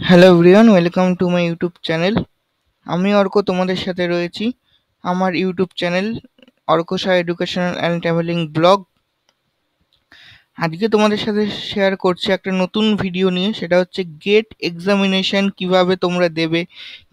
Hello everyone, welcome to my YouTube channel. আমি অর্ক তোমাদের সাথে রয়েছি আমার YouTube channel Arka Shah educational and travelling vlog. আজকে তোমাদের সাথে শেয়ার করছি একটা নতুন ভিডিও নিয়ে, সেটা হচ্ছে গেট এক্সামিনেশন কিভাবে তোমরা দেবে,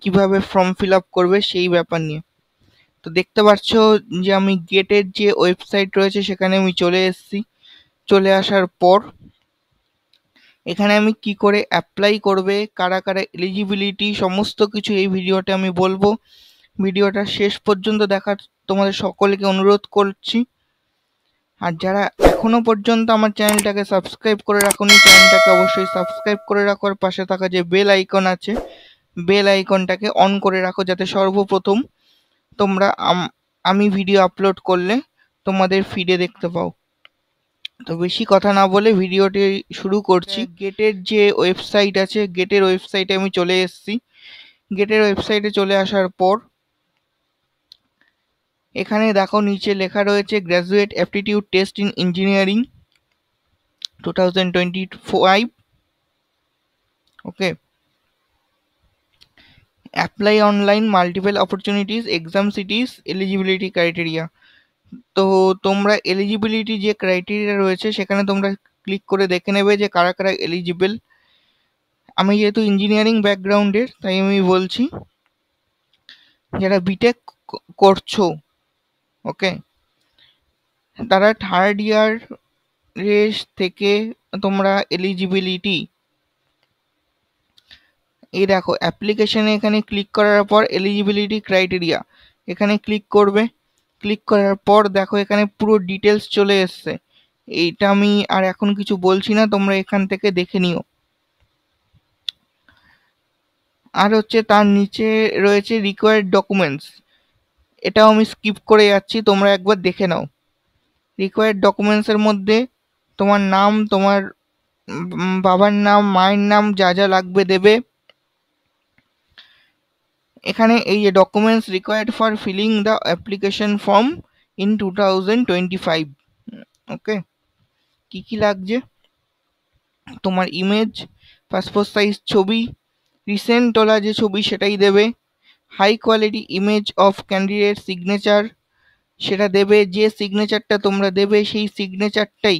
কিভাবে ফর্ম ফিল আপ করবে সেই ব্যাপার নিয়ে। তো দেখতে পাচ্ছ যে আমি গেটের যে ওয়েবসাইট রয়েছে সেখানে আমি চলে এসেছি। চলে আসার পর এখানে আমি কি করে অ্যাপ্লাই করবে, কারা কারা এলিজিবিলিটি, সমস্ত কিছু এই ভিডিওতে আমি বলবো। ভিডিওটা শেষ পর্যন্ত দেখার তোমাদের সকলকে অনুরোধ করছি। আর যারা এখনো পর্যন্ত আমার চ্যানেলটাকে সাবস্ক্রাইব করে রাখোনি, চ্যানেলটাকে অবশ্যই সাবস্ক্রাইব করে রাখো। আর পাশে থাকা যে বেল আইকন আছে, বেল আইকনটাকে অন করে রাখো, যাতে সর্বপ্রথম তোমরা আমি ভিডিও আপলোড করলে তোমাদের ফিডে দেখতে পাও। তো বেশি কথা না বলে ভিডিওটি শুরু করছি। গেটের যে ওয়েবসাইট আছে, গেটের ওয়েবসাইটে আমি চলে এসেছি। গেটের ওয়েবসাইটে চলে আসার পর এখানে দেখো নিচে লেখা রয়েছে graduate aptitude test in engineering 2025। Okay, apply online, multiple opportunities, exam cities, eligibility criteria. তো তোমরা এলিজিবিলিটি যে ক্রাইটেরিয়া রয়েছে সেখানে তোমরা ক্লিক করে দেখে নেবে যে কারা কারা এলিজিবল। আমি যেহেতু ইঞ্জিনিয়ারিং ব্যাকগ্রাউন্ডের তাই আমি বলছি, যারা বিটেক করছো, ওকে, তারা থার্ড ইয়ার রেস থেকে তোমরা এলিজিবিলিটি, এই দেখো অ্যাপ্লিকেশনে এখানে ক্লিক করার পর এলিজিবিলিটি ক্রাইটেরিয়া এখানে ক্লিক করবে। ক্লিক করার পর দেখো এখানে পুরো ডিটেলস চলে এসছে। এইটা আমি আর এখন কিছু বলছি না, তোমরা এখান থেকে দেখে নিও। আর হচ্ছে তার নিচে রয়েছে রিকোয়ার্ড ডকুমেন্টস, এটাও আমি স্কিপ করে যাচ্ছি, তোমরা একবার দেখে নাও। রিকোয়ার্ড ডকুমেন্টসের মধ্যে তোমার নাম, তোমার বাবার নাম, মায়ের নাম, যা যা লাগবে দেবে। এখানে এই যে documents required for filling the application form in 2025, okay, কি কি লাগছে, তোমার ইমেজ, পাসপোর্ট সাইজ ছবি, রিসেন্ট তোলা যে ছবি সেটাই দেবে, high quality image of candidate signature সেটা দেবে, যে সিগনেচারটা তোমরা দেবে সেই সিগনেচারটাই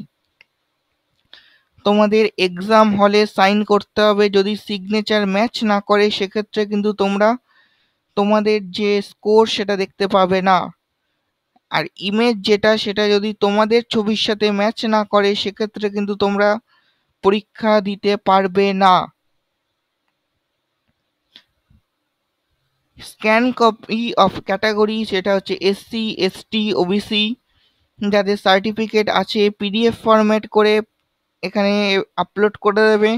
তোমাদের এক্সাম হলে সাইন করতে হবে। যদি সিগনেচার ম্যাচ না করে সেক্ষেত্রে কিন্তু তোমরা তোমাদের যে স্কোর সেটা দেখতে পাবে না। আর ইমেজ যেটা, সেটা যদি তোমাদের ছবির সাথে ম্যাচ না করে সেক্ষেত্রে কিন্তু তোমরা পরীক্ষা দিতে পারবে না। স্ক্যান কপি অফ ক্যাটাগরি, সেটা হচ্ছে এসসি, এসটি, ওবিসি, যাদের সার্টিফিকেট আছে পিডিএফ ফরম্যাট করে এখানে আপলোড করে দেবে।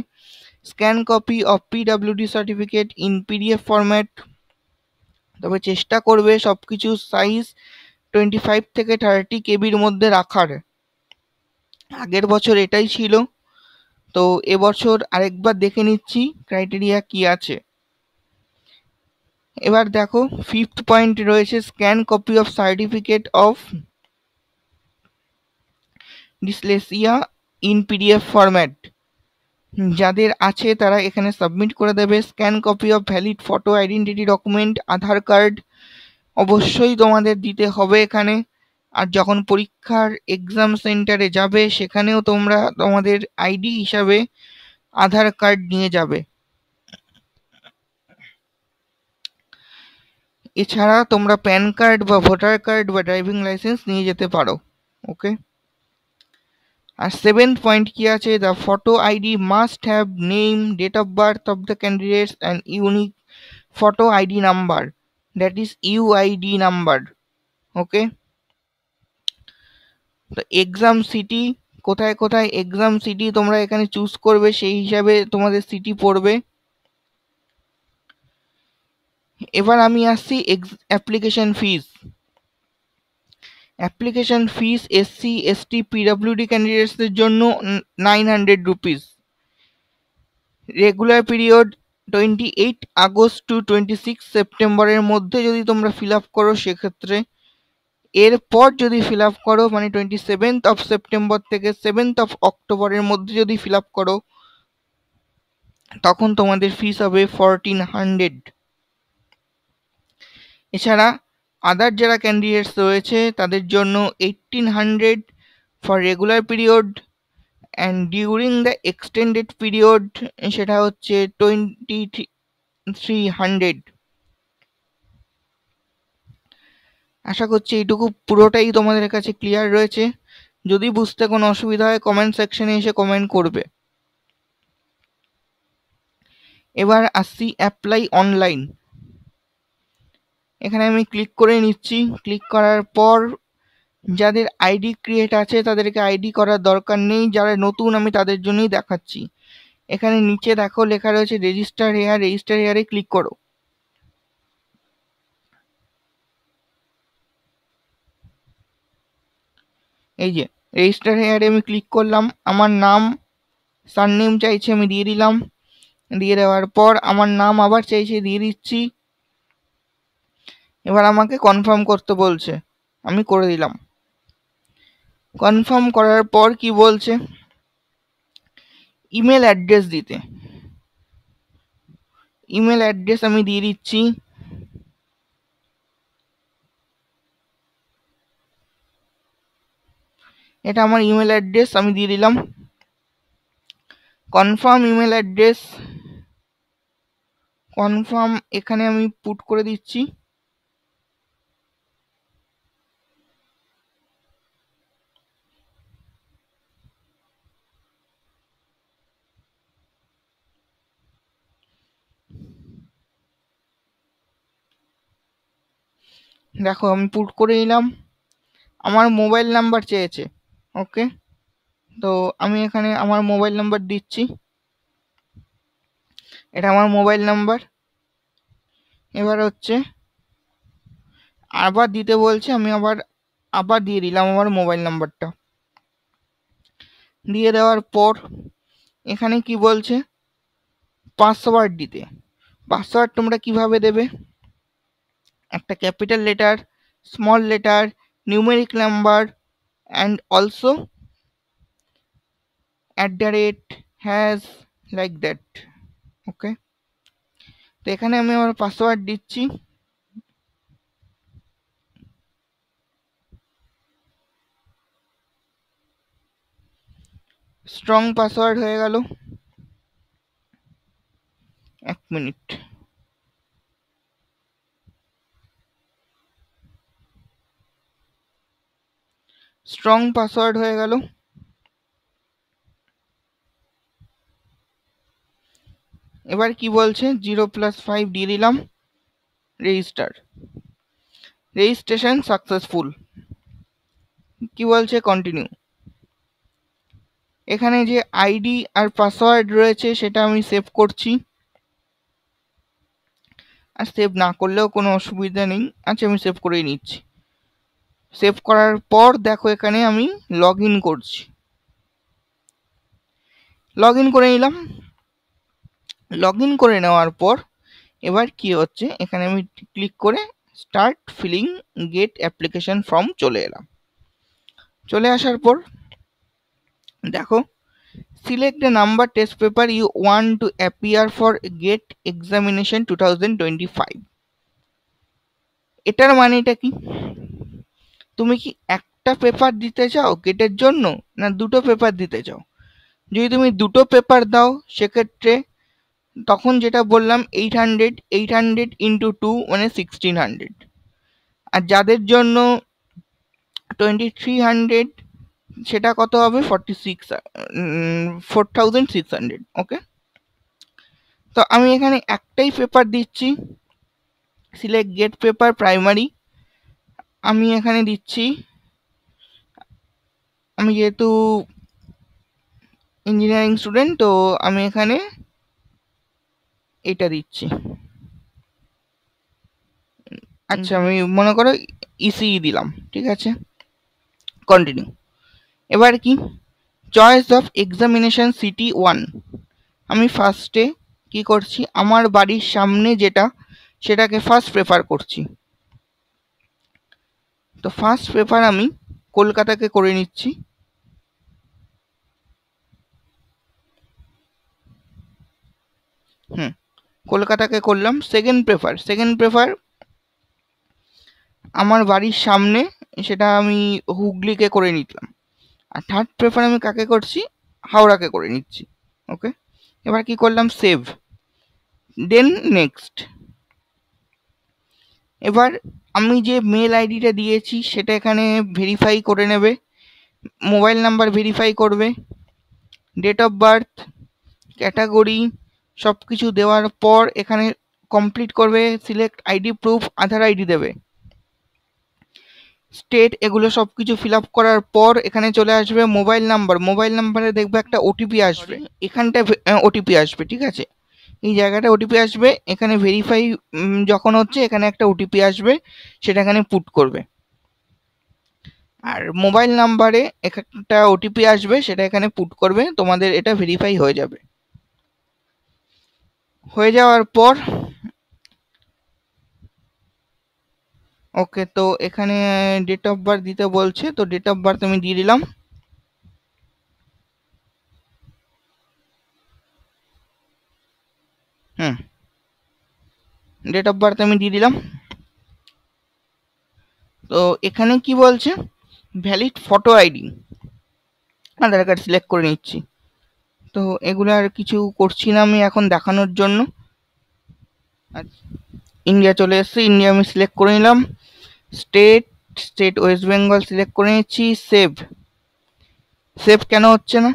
Scan copy of PWD certificate in PDF format, তবে চেষ্টা করবে সব কিছু সাইজ 25 থেকে 30 কেবির মধ্যে রাখার। আগের বছর এটাই ছিল, তো এবছর আরেকবার দেখে নিচ্ছি ক্রাইটেরিয়া কি আছে। এবার দেখো ফিফথ পয়েন্ট রয়েছে scan copy of certificate of dyslexia in PDF format, যাদের আছে তারা এখানে সাবমিট করে দেবে। Scan copy of valid photo identity document, Aadhaar card অবশ্যই তোমাদের দিতে হবে এখানে। আর যখন পরীক্ষার এক্সাম সেন্টারে যাবে সেখানেও তোমরা তোমাদের আইডি হিসাবে আধার কার্ড নিয়ে যাবে। এছাড়া তোমরা প্যান কার্ড বা ভোটার কার্ড বা ড্রাইভিং লাইসেন্স নিয়ে যেতে পারো, ওকে। আর সেভেন্থ পয়েন্ট কি আছে, the photo ID must have name, date of birth of the candidates and unique photo ID number, that is UID number, okay. তো exam city, কোথায় কোথায় এক্সাম সিটি তোমরা এখানে চুজ করবে, সেই হিসাবে তোমাদের সিটি পড়বে। এবার আমি আসছি application fees. Application fees SC, ST, PWD ক্যান্ডিডেটসদের জন্য 900 rupees. Regular period 28 August to 26 সেপ্টেম্বরের মধ্যে যদি তোমরা ফিল আপ করো সেক্ষেত্রে, এরপর যদি ফিল আপ করো মানে 27th অফ সেপ্টেম্বর থেকে 7th অফ অক্টোবরের মধ্যে যদি ফিল আপ করো তখন তোমাদের ফিস হবে 1400। এছাড়া আদার যারা ক্যান্ডিডেটস রয়েছে তাদের জন্য 1800 for regular period, and during the extended period সেটা হচ্ছে 2300। আশা করছি এইটুকু পুরোটাই তোমাদের কাছে ক্লিয়ার রয়েছে। যদি বুঝতে কোনো অসুবিধা হয় কমেন্ট সেকশনে এসে কমেন্ট করবে। এবার আসছি অ্যাপ্লাই অনলাইন। এখানে আমি ক্লিক করে নিচ্ছি। ক্লিক করার পর যাদের আইডি ক্রিয়েট আছে তাদেরকে আইডি করার দরকার নেই, যারা নতুন আমি তাদের জন্যই দেখাচ্ছি। এখানে নিচে দেখো লেখা রয়েছে রেজিস্টার হেয়ার, রেজিস্টার হেয়ারে ক্লিক করো। এই যে রেজিস্টার হেয়ারে আমি ক্লিক করলাম, আমার নাম সারনেম চাইছে আমি দিয়ে দিলাম। দিয়ে দেওয়ার পর আমার নাম আবার চাইছে, দিয়ে দিচ্ছি। এবার আমাকে কনফার্ম করতে বলছে, আমি করে দিলাম। কনফার্ম করার পর কি বলছে, ইমেল অ্যাড্রেস দিতে। ইমেল অ্যাড্রেস আমি দিয়ে দিচ্ছি। এটা আমার ইমেল অ্যাড্রেস, আমি দিয়ে দিলাম। কনফার্ম ইমেল অ্যাড্রেস, কনফার্ম এখানে আমি পুট করে দিচ্ছি। দেখো আমি পুট করে নিলাম। আমার মোবাইল নাম্বার চেয়েছে, ওকে। তো আমি এখানে আমার মোবাইল নাম্বার দিচ্ছি। এটা আমার মোবাইল নাম্বার। এবার হচ্ছে আবার দিতে বলছে, আমি আবার দিয়ে দিলাম আমার মোবাইল নাম্বারটা। দিয়ে দেওয়ার পর এখানে কি বলছে, পাসওয়ার্ড দিতে। পাসওয়ার্ড তোমরা কিভাবে দেবে, একটা capital letter, small letter, numeric number, and also @, like that, okay. তো এখানে আমি আমার পাসওয়ার্ড দিচ্ছি। স্ট্রং পাসওয়ার্ড হয়ে গেল। 1 মিনিট। স্ট্রং পাসওয়ার্ড হয়ে গেল। এবার কি বলছে, 0+5 দিয়ে দিলাম। Register, registration successful. কি বলছে, কন্টিনিউ। এখানে যে আইডি আর পাসওয়ার্ড রয়েছে সেটা আমি সেভ করছি, আর সেভ না করলেও কোনো অসুবিধা নেই। আচ্ছা আমি সেভ করেই নিচ্ছি। সেভ করার পর দেখো এখানে আমি লগ ইন করছি। লগ ইন করে নিলাম। লগ ইন করে নেওয়ার পর এবার কি হচ্ছে, এখানে আমি ক্লিক করে start filling GATE application form চলে এলাম। চলে আসার পর দেখো, select the number test paper you want to appear for GATE examination 2025। এটার মানেটা কি, তুমি কি একটা পেপার দিতে চাও গেটের জন্য, না দুটো পেপার দিতে চাও? যদি তুমি দুটো পেপার দাও সেক্ষেত্রে তখন যেটা বললাম 800 ইন্টু 2 মানে 1600। আর যাদের জন্য 2300 সেটা কত হবে, 4600। ওকে। তো আমি এখানে একটাই পেপার দিচ্ছি, সিলেক্ট গেট পেপার প্রাইমারি। আমি এখানে দিচ্ছি, আমি যেহেতু ইঞ্জিনিয়ারিং স্টুডেন্ট তো আমি এখানে এটা দিচ্ছি। আচ্ছা আমি মনে করো ইসিই দিলাম, ঠিক আছে। কন্টিনিউ। এবার কি, চয়েস অফ এক্সামিনেশন সিটি 1। আমি ফার্স্টে কি করছি, আমার বাড়ির সামনে যেটা সেটাকে ফার্স্ট প্রেফার করছি। তো ফার্স্ট প্রেফার আমি কলকাতাকে করে নিচ্ছি। হুম, কলকাতাকে করলাম। সেকেন্ড প্রেফার আমার বাড়ির সামনে, সেটা আমি হুগলিকে করে নিলাম। আর থার্ড প্রেফার আমি কাকে করছি, হাওড়াকে করে নিচ্ছি। ওকে, এবার কি করলাম, সেভ, দেন নেক্সট। এবার আমি যে মেল আইডিটা দিয়েছি সেটা এখানে ভেরিফাই করে নেবে, মোবাইল নাম্বার ভেরিফাই করবে, ডেট অফ বার্থ, ক্যাটাগরি সব কিছু দেওয়ার পর এখানে কমপ্লিট করবে, সিলেক্ট আইডি প্রুফ, আধার আইডি দেবে, স্টেট, এগুলো সব কিছু ফিল আপ করার পর এখানে চলে আসবে মোবাইল নাম্বারে দেখবে একটা ওটিপি আসবে, এখানটা ওটিপি আসবে, ঠিক আছে, এই জায়গাটা ওটিপি আসবে, এখানে ভেরিফাই যখন হচ্ছে এখানে একটা ওটিপি আসবে, সেটা এখানে পুট করবে। আর মোবাইল নাম্বারে একটা ওটিপি আসবে, সেটা এখানে পুট করবে, তোমাদের এটা ভেরিফাই হয়ে যাবে। হয়ে যাওয়ার পর ওকে, তো এখানে ডেট অফ বার্থ দিতে বলছে, তো ডেট অফ বার্থ আমি দিয়ে দিলাম। হুম, ডেট অফ বার্থ আমি দিয়ে দিলাম। তো এখানে কি বলছে, ভ্যালিড ফটো আইডি, আধার কার্ড সিলেক্ট করে নিচ্ছি। তো এগুলো আর কিছু করছি না আমি এখন দেখানোর জন্য। ইন্ডিয়া চলে এসেছে, ইন্ডিয়া আমি সিলেক্ট করে নিলাম। স্টেট ওয়েস্ট বেঙ্গল সিলেক্ট করে নিচ্ছি। সেভ, সেভ কেন হচ্ছে না,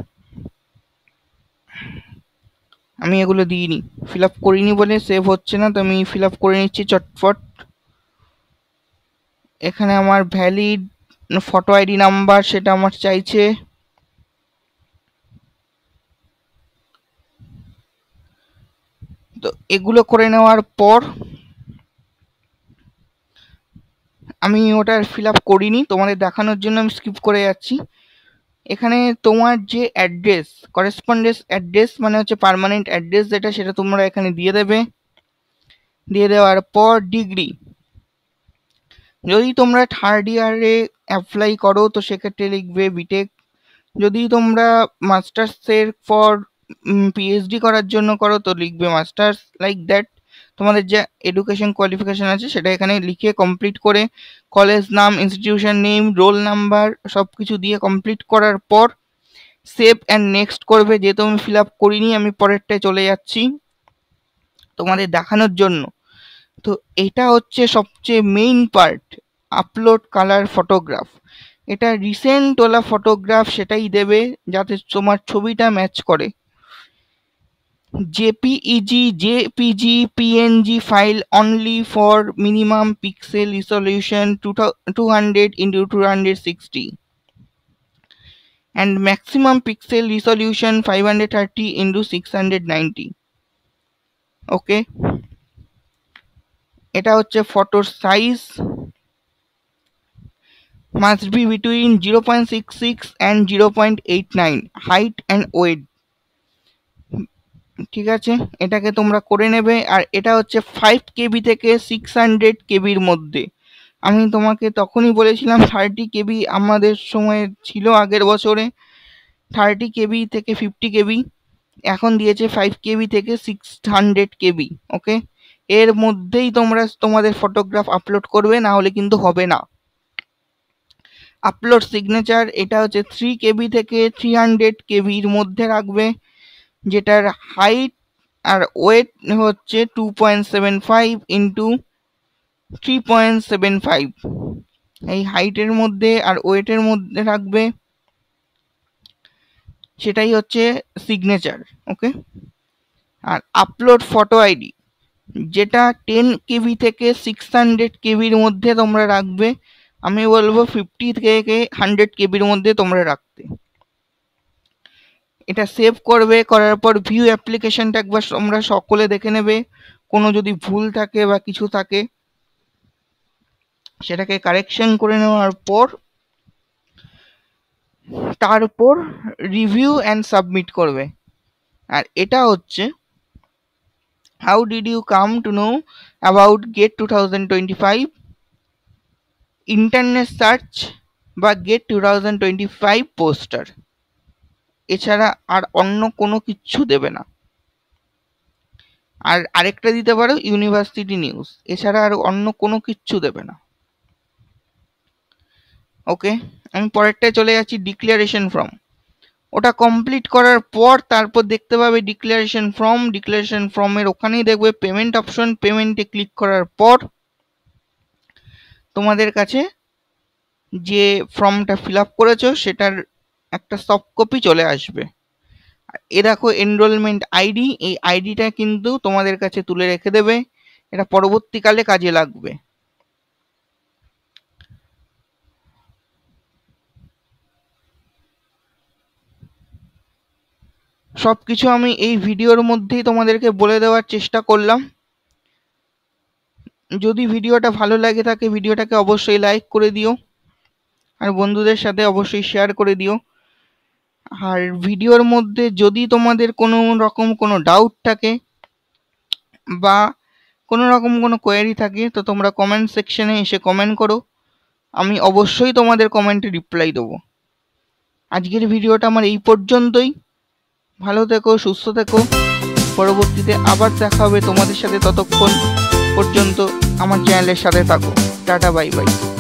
আমি এগুলো দিইনি, ফিল আপ করিনি বলে সেভ হচ্ছে না, তো আমি ফিল আপ করে নিচ্ছি চটপট। এখানে আমার ভ্যালিড ফটো আইডি নাম্বার সেটা আমার চাইছে, তো এগুলো করে নেওয়ার পর আমি ওটা ফিল আপ করিনি, তোমাদের দেখানোর জন্য আমি স্কিপ করে যাচ্ছি। এখানে তোমার যে অ্যাড্রেস, করেসপন্ডেন্স অ্যাড্রেস মানে হচ্ছে পার্মানেন্ট অ্যাড্রেস যেটা, সেটা তোমরা এখানে দিয়ে দেবে। দিয়ে দেওয়ার পর ডিগ্রি, যদি তোমরা থার্ড ইয়ারে অ্যাপ্লাই করো তো সেক্ষেত্রে লিখবে বিটেক, যদি তোমরা মাস্টার্সের পর পিএইচডি করার জন্য করো তো লিখবে মাস্টার্স, লাইক দ্যাট। তোমাদের যে এডুকেশন কোয়ালিফিকেশান আছে সেটা এখানে লিখে কমপ্লিট করে কলেজ নাম, ইনস্টিটিউশন নেম, রোল নাম্বার সব কিছু দিয়ে কমপ্লিট করার পর সেভ অ্যান্ড নেক্সট করবে। যেহেতু আমি ফিল আপ করিনি আমি পরেরটায় চলে যাচ্ছি তোমাদের দেখানোর জন্য। তো এটা হচ্ছে সবচেয়ে main part, upload colour photograph. এটা রিসেন্ট ওলা ফটোগ্রাফ সেটাই দেবে যাতে তোমার ছবিটা ম্যাচ করে। JPEG PNG file only for minimum pixel resolution 200x260 and maximum pixel resolution 530x690। ওকে, এটা হচ্ছে ফটোর size, must be between 0.66 and 0.89 height and weight, ঠিক আছে, এটাকে তোমরা করে নেবে। আর এটা হচ্ছে 5 KB থেকে 600 KBর মধ্যে। আমি তোমাকে তখনই বলেছিলাম 30 KB আমাদের সময় ছিল আগের বছরে, 30 KB থেকে 50 KB, এখন দিয়েছে 5 KB থেকে 600 KB। ওকে, এর মধ্যেই তোমরা তোমাদের ফটোগ্রাফ আপলোড করবে, না হলে কিন্তু হবে না। আপলোড সিগনেচার, এটা হচ্ছে 3 KB থেকে 300 KBর মধ্যে রাখবে, যেটার হাইট আর ওয়েট হচ্ছে 2.75 ইন্টু 3.75, এই হাইটের মধ্যে আর ওয়েটের মধ্যে রাখবে, সেটাই হচ্ছে সিগনেচার। ওকে, আর আপলোড ফটো আইডি, যেটা 10 KB থেকে 600 KBর মধ্যে তোমরা রাখবে, আমি বলবো 50 থেকে 100 KBর মধ্যে তোমরা রাখতে। এটা সেভ করবে, করার পর ভিউ অ্যাপ্লিকেশনটা একবার তোমরা সকলে দেখে নেবে, কোনো যদি ভুল থাকে বা কিছু থাকে সেটাকে কারেকশন করে নেওয়ার পর তারপর রিভিউ অ্যান্ড সাবমিট করবে। আর এটা হচ্ছে how did you come to know about GATE 2025 internet search বা গেট 2025 পোস্টার, এছাড়া আর অন্য কোনো কিচ্ছু দেবে না। আর আরেকটা দিতে পারো ইউনিভার্সিটি নিউজ, এছাড়া আর অন্য কোনো কিচ্ছু দেবে না। ওকে, আমি পরেরটায় চলে যাচ্ছি, ডিক্লারেশন ফর্ম। ওটা কমপ্লিট করার পর তারপর দেখতে পাবে ডিক্লারেশন ফর্মের ওখানেই দেখবে পেমেন্ট অপশন। পেমেন্টে ক্লিক করার পর তোমাদের কাছে যে ফর্মটা ফিল আপ করেছো সেটার একটা সফট কপি চলে আসবে। এ দেখো এনরোলমেন্ট আইডি, এই আইডিটা কিন্তু তোমাদের কাছে তুলে রেখে দেবে, এটা পরবর্তীকালে কাজে লাগবে। সবকিছু আমি এই ভিডিওর মধ্যেই তোমাদেরকে বলে দেওয়ার চেষ্টা করলাম। যদি ভিডিওটা ভালো লাগে থাকে ভিডিওটাকে অবশ্যই লাইক করে দিও, আর বন্ধুদের সাথে অবশ্যই শেয়ার করে দিও। আর ভিডিওর মধ্যে যদি তোমাদের কোনো রকম কোনো ডাউট থাকে বা কোনো রকম কোনো কোয়েরি থাকে তো তোমরা কমেন্ট সেকশনে এসে কমেন্ট করো, আমি অবশ্যই তোমাদের কমেন্টে রিপ্লাই দেবো। আজকের ভিডিওটা আমার এই পর্যন্তই। ভালো থেকো, সুস্থ থেকো, পরবর্তীতে আবার দেখা হবে তোমাদের সাথে। ততক্ষণ পর্যন্ত আমার চ্যানেলের সাথে থাকো। Tata, bye bye.